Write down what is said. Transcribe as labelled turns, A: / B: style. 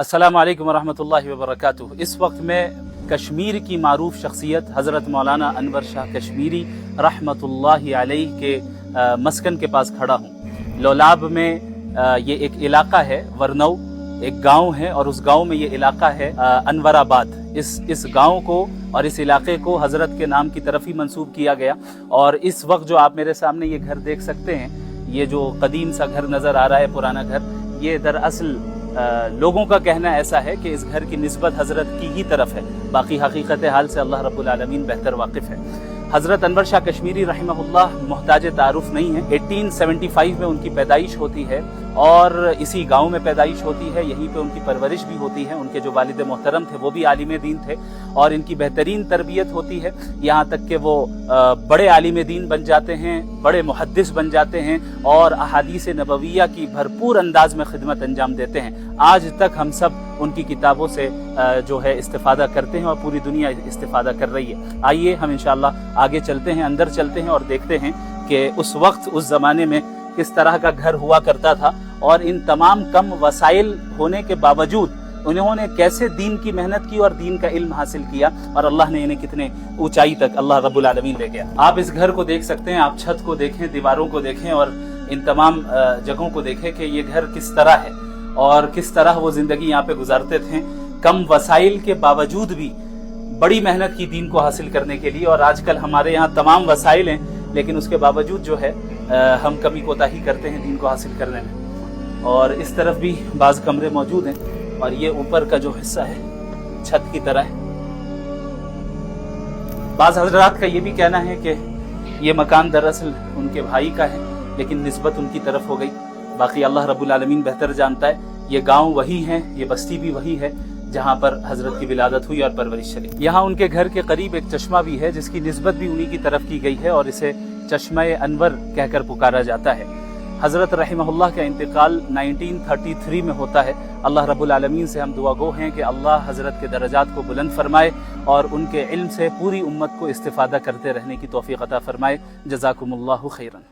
A: अस्सलामु अलैकुम वरहमतुल्लाहि वबरकातुहू। इस वक्त मैं कश्मीर की मारूफ शख्सियत हज़रत मौलाना अनवर शाह कश्मीरी रहमतुल्लाहि अलैहि के मस्कन के पास खड़ा हूँ। लोलाब में ये एक इलाका है, वरनऊ एक गांव है और उस गांव में ये इलाका है अनवराबाद। इस गांव को और इस इलाके को हज़रत के नाम की तरफ ही मंसूब किया गया। और इस वक्त जो आप मेरे सामने ये घर देख सकते हैं, ये जो कदीम सा घर नज़र आ रहा है, पुराना घर, ये दरअसल लोगों का कहना ऐसा है कि इस घर की निस्बत हज़रत की ही तरफ है। बाकी हकीकत हाल से अल्लाह रब्बुल आलमीन बेहतर वाकिफ़ है। हज़रत अनवर शाह कश्मीरी रहमहुल्लाह मोहताज तारुफ नहीं है। 1875 में उनकी पैदाइश होती है और इसी गांव में पैदाइश होती है, यहीं पे उनकी परवरिश भी होती है। उनके जो वालिद मोहतरम थे वो भी आलिम दीन थे और इनकी बेहतरीन तरबियत होती है, यहाँ तक कि वो बड़े आलिम दीन बन जाते हैं, बड़े मुहद्दिस बन जाते हैं और अहादीस नबविया की भरपूर अंदाज में खिदमत अंजाम देते हैं। आज तक हम सब उनकी किताबों से जो है इस्तिफादा करते हैं और पूरी दुनिया इस्तिफादा कर रही है। आइए हम इंशाअल्लाह आगे चलते हैं, अंदर चलते हैं और देखते हैं कि उस वक्त उस ज़माने में किस तरह का घर हुआ करता था और इन तमाम कम वसाइल होने के बावजूद उन्होंने कैसे दीन की मेहनत की और दीन का इल्म हासिल किया और अल्लाह ने इन्हें कितने ऊंचाई तक अल्लाह रब्बुल आलमीन ले गया। आप इस घर को देख सकते हैं, आप छत को देखें, दीवारों को देखें और इन तमाम जगहों को देखें कि ये घर किस तरह है और किस तरह वो जिंदगी यहाँ पे गुजारते थे, कम वसाइल के बावजूद भी बड़ी मेहनत की दीन को हासिल करने के लिए। और आजकल हमारे यहाँ तमाम वसाइल हैं, लेकिन उसके बावजूद जो है हम कमी कोताही करते हैं दीन को हासिल करने में। और इस तरफ भी बाज़ कमरे मौजूद हैं और ये ऊपर का जो हिस्सा है छत की तरह है। बाज़ हजरात का ये भी कहना है कि ये मकान दरअसल उनके भाई का है, लेकिन निस्बत उनकी तरफ हो गई। बाकी अल्लाह रब्बुल आलमीन बेहतर जानता है। ये गांव वही है, ये बस्ती भी वही है जहाँ पर हजरत की विलादत हुई और परवरिश चली। यहाँ उनके घर के करीब एक चश्मा भी है जिसकी निस्बत भी उन्हीं की तरफ की गई है और इसे चश्मा-ए अनवर कहकर पुकारा जाता है। हजरत रहमहुल्लाह का इंतकाल 1933 में होता है। अल्लाह रब्बुल आलमीन से हम दुआ गो हैं कि अल्लाह हजरत के दर्जात को बुलंद फरमाए और उनके इल्म से पूरी उम्मत को इस्तिफादा करते रहने की तौफीक अता फरमाए। जज़ाकुमुल्लाहु खैरन।